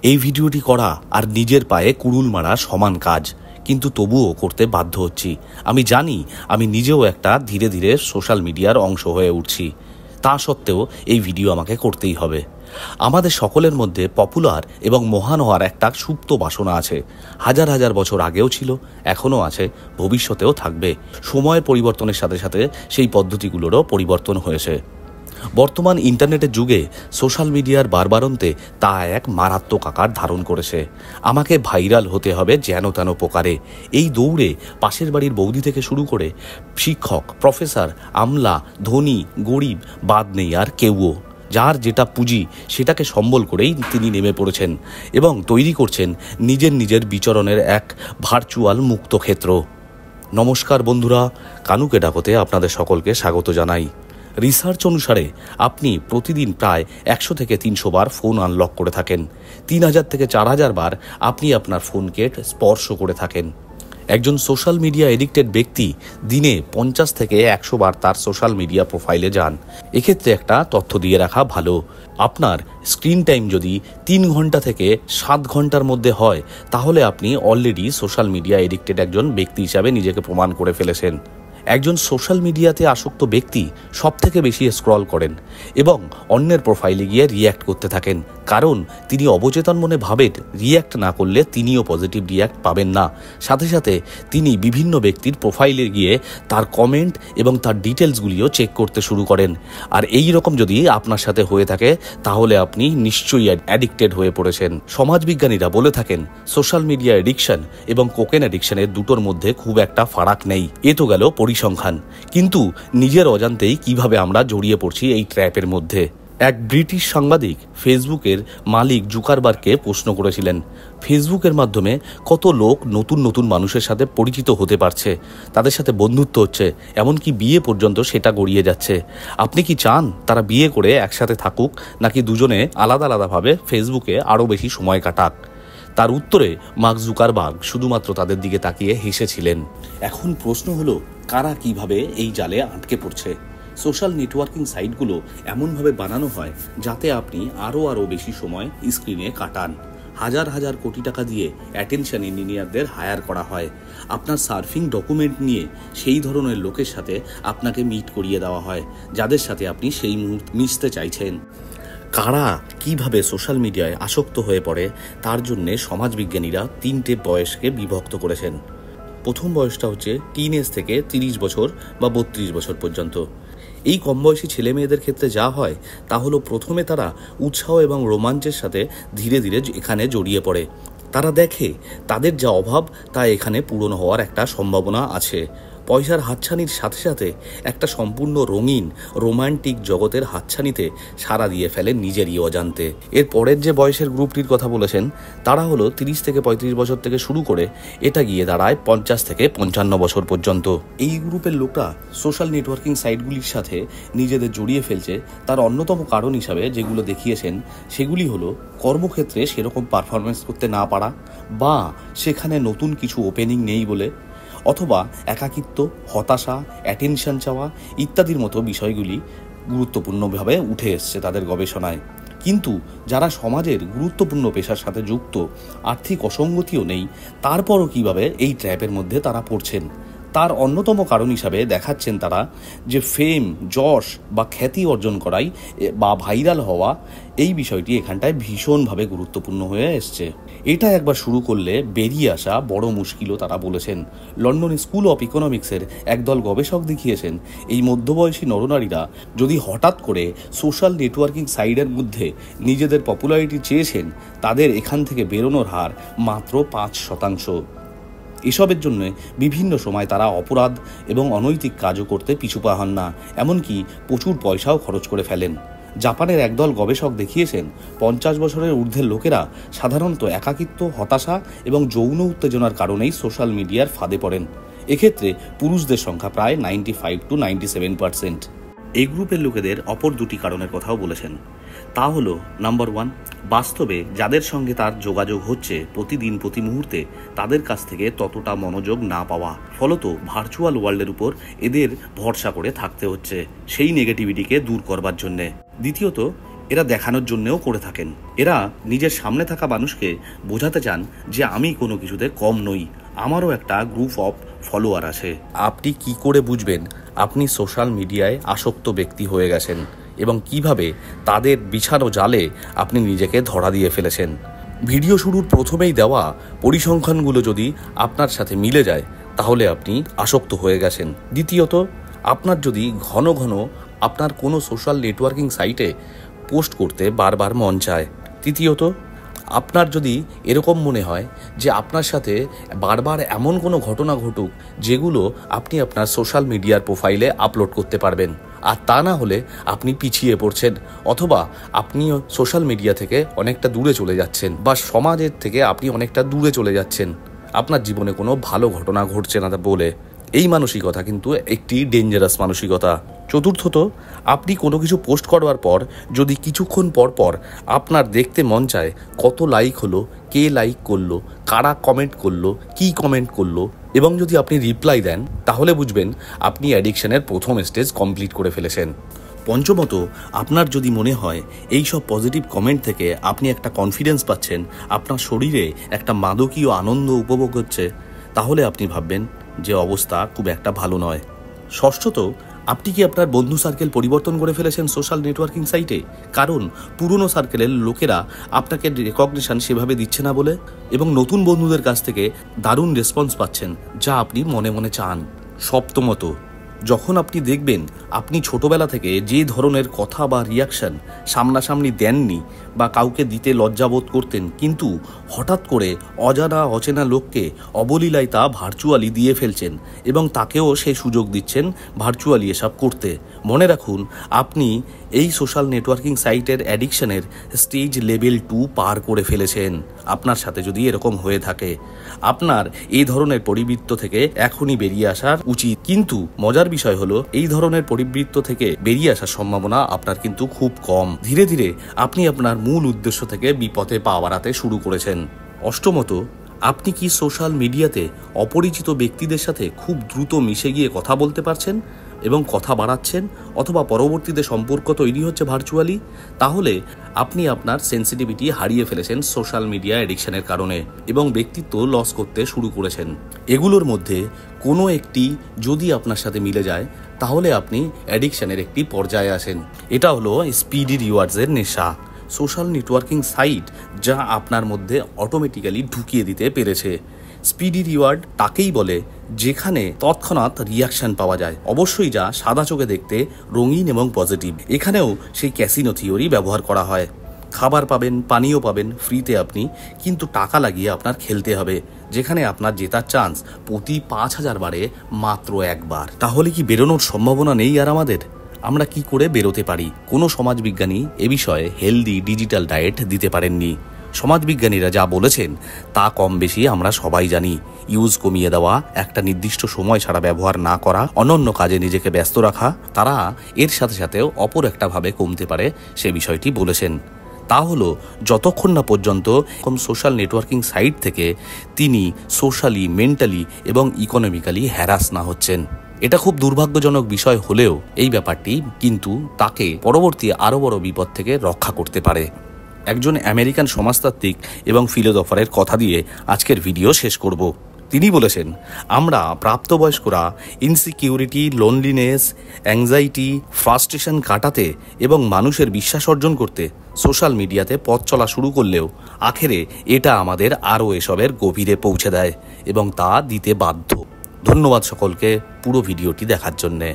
এই ভিডিওটি করা আর নিজের পায়ে কুড়ুল মারা সমান কাজ, কিন্তু তবুও করতে বাধ্য হচ্ছি। আমি জানি আমি নিজেও একটা ধীরে ধীরে সোশ্যাল মিডিয়ার অংশ হয়ে উঠছি, তা সত্ত্বেও এই ভিডিও আমাকে করতেই হবে। আমাদের সকলের মধ্যে পপুলার এবং মহান হওয়ার একটা সুপ্ত বাসনা আছে। হাজার হাজার বছর আগেও ছিল, এখনও আছে, ভবিষ্যতেও থাকবে। সময়ের পরিবর্তনের সাথে সাথে সেই পদ্ধতিগুলোরও পরিবর্তন হয়েছে। বর্তমান ইন্টারনেটের যুগে সোশ্যাল মিডিয়ার বারবারন্তে তা এক মারাত্মক আকার ধারণ করেছে। আমাকে ভাইরাল হতে হবে যেন তেন প্রকারে। এই দৌড়ে পাশের বাড়ির বৌদি থেকে শুরু করে শিক্ষক, প্রফেসর, আমলা, ধনী, গরিব বাদ নেই আর কেউও। যার যেটা পুঁজি সেটাকে সম্বল করেই তিনি নেমে পড়েছেন এবং তৈরি করছেন নিজের বিচরণের এক ভার্চুয়াল মুক্ত ক্ষেত্র। নমস্কার বন্ধুরা, কানুকে ডাকতে আপনাদের সকলকে স্বাগত জানাই। রিসার্চ অনুসারে আপনি প্রতিদিন প্রায় 100 থেকে 300 বার ফোন আনলক করে থাকেন। 3000 থেকে 4000 বার আপনি আপনার ফোনকে স্পর্শ করে থাকেন। একজন সোশ্যাল মিডিয়া এডিক্টেড ব্যক্তি দিনে 50 থেকে 100 বার তার সোশ্যাল মিডিয়া প্রোফাইলে যান। এক্ষেত্রে একটা তথ্য দিয়ে রাখা ভালো, আপনার স্ক্রিন টাইম যদি 3 ঘন্টা থেকে 7 ঘন্টার মধ্যে হয় তাহলে আপনি অলরেডি সোশ্যাল মিডিয়া এডিক্টেড একজন ব্যক্তি হিসাবে নিজেকে প্রমাণ করে ফেলেছেন। একজন সোশ্যাল মিডিয়াতে আসক্ত ব্যক্তি সব থেকে বেশি স্ক্রল করেন এবং অন্যের প্রোফাইলে গিয়ে রিয়্যাক্ট করতে থাকেন, কারণ তিনি অবচেতন মনে ভাবেন রিয়্যাক্ট না করলে তিনিও পজিটিভ রিয়্যাক্ট পাবেন না। সাথে সাথে তিনি বিভিন্ন ব্যক্তির প্রোফাইলে গিয়ে তার কমেন্ট এবং তার ডিটেলসগুলিও চেক করতে শুরু করেন। আর এই রকম যদি আপনার সাথে হয়ে থাকে তাহলে আপনি নিশ্চয়ই অ্যাডিক্টেড হয়ে পড়েছেন। সমাজবিজ্ঞানীরা বলে থাকেন সোশ্যাল মিডিয়া এডিকশন এবং কোকেন এডিকশনের দুটোর মধ্যে খুব একটা ফারাক নেই। এ তো গেল পরিসংখ্যান, কিন্তু নিজের অজান্তেই কিভাবে আমরা জড়িয়ে পড়ছি এই ট্র্যাপের মধ্যে। এক ব্রিটিশ সাংবাদিক ফেসবুকের মালিক জুকারবার্গকে প্রশ্ন করেছিলেন, ফেসবুকের মাধ্যমে কত লোক নতুন নতুন মানুষের সাথে পরিচিত হতে পারছে, তাদের সাথে বন্ধুত্ব হচ্ছে, এমনকি বিয়ে পর্যন্ত সেটা গড়িয়ে যাচ্ছে। আপনি কি চান তারা বিয়ে করে একসাথে থাকুক, নাকি দুজনে আলাদা আলাদাভাবে ফেসবুকে আরও বেশি সময় কাটাক? তার উত্তরে মার্ক জুকারবার্গ শুধুমাত্র তাদের দিকে তাকিয়ে হেসেছিলেন। এখন প্রশ্ন হলো, কারা কিভাবে এই জালে আটকে পড়ছে? সোশ্যাল নেটওয়ার্কিং সাইটগুলো এমনভাবে বানানো হয় যাতে আপনি আরও বেশি সময় স্ক্রিনে কাটান। হাজার হাজার কোটি টাকা দিয়ে অ্যাটেনশন ইঞ্জিনিয়ারদের হায়ার করা হয়। আপনার সার্ফিং ডকুমেন্ট নিয়ে সেই ধরনের লোকের সাথে আপনাকে মিট করিয়ে দেওয়া হয় যাদের সাথে আপনি সেই মুহূর্তে মিশতে চাইছেন। কারা কিভাবে সোশ্যাল মিডিয়ায় আসক্ত হয়ে পড়ে তার জন্যে সমাজবিজ্ঞানীরা 3টে বয়সকে বিভক্ত করেছেন। প্রথম বয়সটা হচ্ছে টিনেজ থেকে 30 বছর বা 32 বছর পর্যন্ত। এই কম বয়সী ছেলে মেয়েদের ক্ষেত্রে যা হয় তা হলো, প্রথমে তারা উৎসাহ এবং রোমাঞ্চের সাথে ধীরে ধীরে এখানে জড়িয়ে পড়ে। তারা দেখে তাদের যা অভাব তা এখানে পূরণ হওয়ার একটা সম্ভাবনা আছে। পয়সার হাতছানির সাথে সাথে একটা সম্পূর্ণ রঙিন রোমান্টিক জগতের হাতছানিতে সাড়া দিয়ে ফেলে নিজেরই অজান্তে। এর পরের যে বয়সের গ্রুপটির কথা বলেছেন তারা হলো 30 থেকে 35 বছর থেকে শুরু করে এটা গিয়ে দাঁড়ায় 50 থেকে 55 বছর পর্যন্ত। এই গ্রুপের লোকরা সোশ্যাল নেটওয়ার্কিং সাইটগুলির সাথে নিজেদের জড়িয়ে ফেলছে তার অন্যতম কারণ হিসাবে যেগুলো দেখিয়েছেন সেগুলি হলো কর্মক্ষেত্রে সেরকম পারফরমেন্স করতে না পারা, বা সেখানে নতুন কিছু ওপেনিং নেই বলে, অথবা একাকিত্ব, হতাশা, অ্যাটেনশন চাওয়া ইত্যাদির মতো বিষয়গুলি গুরুত্বপূর্ণভাবে উঠে এসছে তাদের গবেষণায়। কিন্তু যারা সমাজের গুরুত্বপূর্ণ পেশার সাথে যুক্ত, আর্থিক অসঙ্গতিও নেই, তারপরও কিভাবে এই ট্র্যাপের মধ্যে তারা পড়ছেন তার অন্যতম কারণ হিসাবে দেখাচ্ছেন তারা যে ফেম, যশ বা খ্যাতি অর্জন করাই বা ভাইরাল হওয়া, এই বিষয়টি এখানটায় ভীষণভাবে গুরুত্বপূর্ণ হয়ে এসছে। এটা একবার শুরু করলে বেরিয়ে আসা বড় মুশকিলও তারা বলেছেন। লন্ডন স্কুল অফ ইকোনমিক্সের একদল গবেষক দেখিয়েছেন এই মধ্যবয়সী নরনারীরা যদি হঠাৎ করে সোশ্যাল নেটওয়ার্কিং সাইটের মধ্যে নিজেদের পপুলারিটি চেয়েছেন, তাদের এখান থেকে বেরোনোর হার মাত্র 5%। এসবের জন্য বিভিন্ন সময় তারা অপরাধ এবং অনৈতিক কাজও করতে পিছু পা হন না, এমনকি প্রচুর পয়সাও খরচ করে ফেলেন। জাপানের একদল গবেষক দেখিয়েছেন 50 বছরের ঊর্ধ্বের লোকেরা সাধারণত একাকিত্ব, হতাশা এবং যৌন উত্তেজনার কারণেই সোশ্যাল মিডিয়ার ফাঁদে পড়েন। এক্ষেত্রে পুরুষদের সংখ্যা প্রায় 95 to 97%। এই গ্রুপের লোকেদের অপর দুটি কারণের কথাও বলেছেন। তা হলো, নাম্বার 1, বাস্তবে যাদের সঙ্গে তার যোগাযোগ হচ্ছে প্রতিদিন প্রতি মুহূর্তে তাদের কাছ থেকে ততটা মনোযোগ না পাওয়া, ফলত ভার্চুয়াল ওয়ার্ল্ডের উপর এদের ভরসা করে থাকতে হচ্ছে সেই নেগেটিভিটিকে দূর করবার জন্যে। দ্বিতীয়ত, এরা দেখানোর জন্যও করে থাকেন। এরা নিজের সামনে থাকা মানুষকে বোঝাতে চান যে আমি কোনো কিছুতে কম নই, আমারও একটা গ্রুপ অফ ফলোয়ার আছে। আপনি কি করে বুঝবেন আপনি সোশ্যাল মিডিয়ায় আসক্ত ব্যক্তি হয়ে গেছেন এবং কিভাবে তাদের বিছানো জালে আপনি নিজেকে ধরা দিয়ে ফেলেছেন? ভিডিও শুরুর প্রথমেই দেওয়া পরিসংখ্যানগুলো যদি আপনার সাথে মিলে যায় তাহলে আপনি আসক্ত হয়ে গেছেন। দ্বিতীয়ত, আপনার যদি ঘন ঘন আপনার কোনো সোশ্যাল নেটওয়ার্কিং সাইটে পোস্ট করতে বারবার মন চায়। তৃতীয়ত, আপনার যদি এরকম মনে হয় যে আপনার সাথে বারবার এমন কোনো ঘটনা ঘটুক যেগুলো আপনি আপনার সোশ্যাল মিডিয়ার প্রোফাইলে আপলোড করতে পারবেন, আর তা না হলে আপনি পিছিয়ে পড়ছেন অথবা আপনি সোশ্যাল মিডিয়া থেকে অনেকটা দূরে চলে যাচ্ছেন বা সমাজের থেকে আপনি অনেকটা দূরে চলে যাচ্ছেন, আপনার জীবনে কোনো ভালো ঘটনা ঘটছে না বলে, এই মানসিকতা কিন্তু একটি ডেঞ্জারাস মানসিকতা। চতুর্থত, আপনি কোনো কিছু পোস্ট করবার পর যদি কিছুক্ষণ পর পর আপনার দেখতে মন চায় কত লাইক হলো, কে লাইক করলো, কারা কমেন্ট করলো, কি কমেন্ট করলো, এবং যদি আপনি রিপ্লাই দেন তাহলে বুঝবেন আপনি অ্যাডিকশনের প্রথম স্টেজ কমপ্লিট করে ফেলেছেন। পঞ্চমত, আপনার যদি মনে হয় এই সব পজিটিভ কমেন্ট থেকে আপনি একটা কনফিডেন্স পাচ্ছেন, আপনার শরীরে একটা মাদকীয় আনন্দ উপভোগ হচ্ছে, তাহলে আপনি ভাববেন যে অবস্থা খুব একটা ভালো নয়। ষষ্ঠত, আপনি কি আপনার বন্ধু সার্কেল পরিবর্তন করে ফেলেছেন সোশ্যাল নেটওয়ার্কিং সাইটে, কারণ পুরনো সার্কেলের লোকেরা আপনাকে রেকগনিশন সেভাবে দিচ্ছে না বলে, এবং নতুন বন্ধুদের কাছ থেকে দারুণ রেসপন্স পাচ্ছেন যা আপনি মনে মনে চান। সপ্তমত, যখন আপনি দেখবেন আপনি ছোটবেলা থেকে যে ধরনের কথা বা রিয়াকশন সামনাসামনি দেননি বা কাউকে দিতে লজ্জাবোধ করতেন, কিন্তু হঠাৎ করে অজানা অচেনা লোককে অবলীলায় তা ভার্চুয়ালি দিয়ে ফেলছেন এবং তাকেও সেই সুযোগ দিচ্ছেন ভার্চুয়ালি এসব করতে, মনে রাখুন আপনি এই সোশ্যাল নেটওয়ার্কিং সাইটের অ্যাডিকশনের স্টেজ লেভেল 2 পার করে ফেলেছেন। আপনার সাথে যদি এরকম হয়ে থাকে, আপনার এই ধরনের পরিবৃত্ত থেকে এখনই বেরিয়ে আসার উচিত। কিন্তু মজার বিষয় হলো এই ধরনের পরিবৃত্ত থেকে বেরিয়ে আসার সম্ভাবনা আপনার কিন্তু খুব কম। ধীরে ধীরে আপনি আপনার মূল উদ্দেশ্য থেকে বিপথে পা বাড়াতে শুরু করেছেন। অষ্টমত, আপনি কি সোশ্যাল মিডিয়াতে অপরিচিত ব্যক্তিদের সাথে খুব দ্রুত মিশে গিয়ে কথা বলতে পারছেন এবং কথা বাড়াচ্ছেন, অথবা পরবর্তীতে সম্পর্ক তৈরি হচ্ছে ভার্চুয়ালি? তাহলে আপনি আপনার সেন্সিটিভিটি হারিয়ে ফেলেছেন সোশ্যাল মিডিয়া অ্যাডিকশনের কারণে এবং ব্যক্তিত্ব লস করতে শুরু করেছেন। এগুলোর মধ্যে কোনো একটি যদি আপনার সাথে মিলে যায় তাহলে আপনি অ্যাডিকশনের একটি পর্যায়ে আসেন। এটা হলো স্পিডি রিওয়ার্ডসের নেশা, সোশ্যাল নেটওয়ার্কিং সাইট যা আপনার মধ্যে অটোমেটিক্যালি ঢুকিয়ে দিতে পেরেছে। স্পিডি রিওয়ার্ড তাকেই বলে যেখানে তৎক্ষণাৎ রিয়াকশন পাওয়া যায়, অবশ্যই যা সাদা চোখে দেখতে রঙিন এবং পজিটিভ। এখানেও সেই ক্যাসিনো থিওরি ব্যবহার করা হয়। খাবার পাবেন, পানীয় পাবেন ফ্রিতে আপনি, কিন্তু টাকা লাগিয়ে আপনার খেলতে হবে, যেখানে আপনার জেতার চান্স প্রতি 5000 বারে মাত্র একবার। তাহলে কি বেরোনোর সম্ভাবনা নেই আর আমাদের? আমরা কি করে বেরোতে পারি? কোনো সমাজবিজ্ঞানী এ বিষয়ে হেলদি ডিজিটাল ডায়েট দিতে পারেননি। সমাজবিজ্ঞানীরা যা বলেছেন তা কম বেশি আমরা সবাই জানি। ইউজ কমিয়ে দেওয়া, একটা নির্দিষ্ট সময় ছাড়া ব্যবহার না করা, অনন্য কাজে নিজেকে ব্যস্ত রাখা, তারা এর সাথে সাথেও অপর একটা ভাবে কমতে পারে সে বিষয়টি বলেছেন। তা হলো যতক্ষণ না পর্যন্ত সোশ্যাল নেটওয়ার্কিং সাইট থেকে তিনি সোশ্যালি, মেন্টালি এবং ইকোনমিক্যালি হ্যারাস না হচ্ছেন। এটা খুব দুর্ভাগ্যজনক বিষয় হলেও এই ব্যাপারটি কিন্তু তাকে পরবর্তী আরও বড় বিপদ থেকে রক্ষা করতে পারে। একজন আমেরিকান সমাজতাত্ত্বিক এবং ফিলোসফারের কথা দিয়ে আজকের ভিডিও শেষ করব। তিনি বলেছেন, আমরা প্রাপ্তবয়স্করা ইনসিকিউরিটি, লোনলিনেস, অ্যাংজাইটি, ফ্রাস্ট্রেশন কাটাতে এবং মানুষের বিশ্বাস অর্জন করতে সোশ্যাল মিডিয়াতে পথ চলা শুরু করলেও আখেরে এটা আমাদের আরও এসবের গভীরে পৌঁছে দেয় এবং তা দিতে বাধ্য। ধন্যবাদ সকলকে পুরো ভিডিওটি দেখার জন্যে।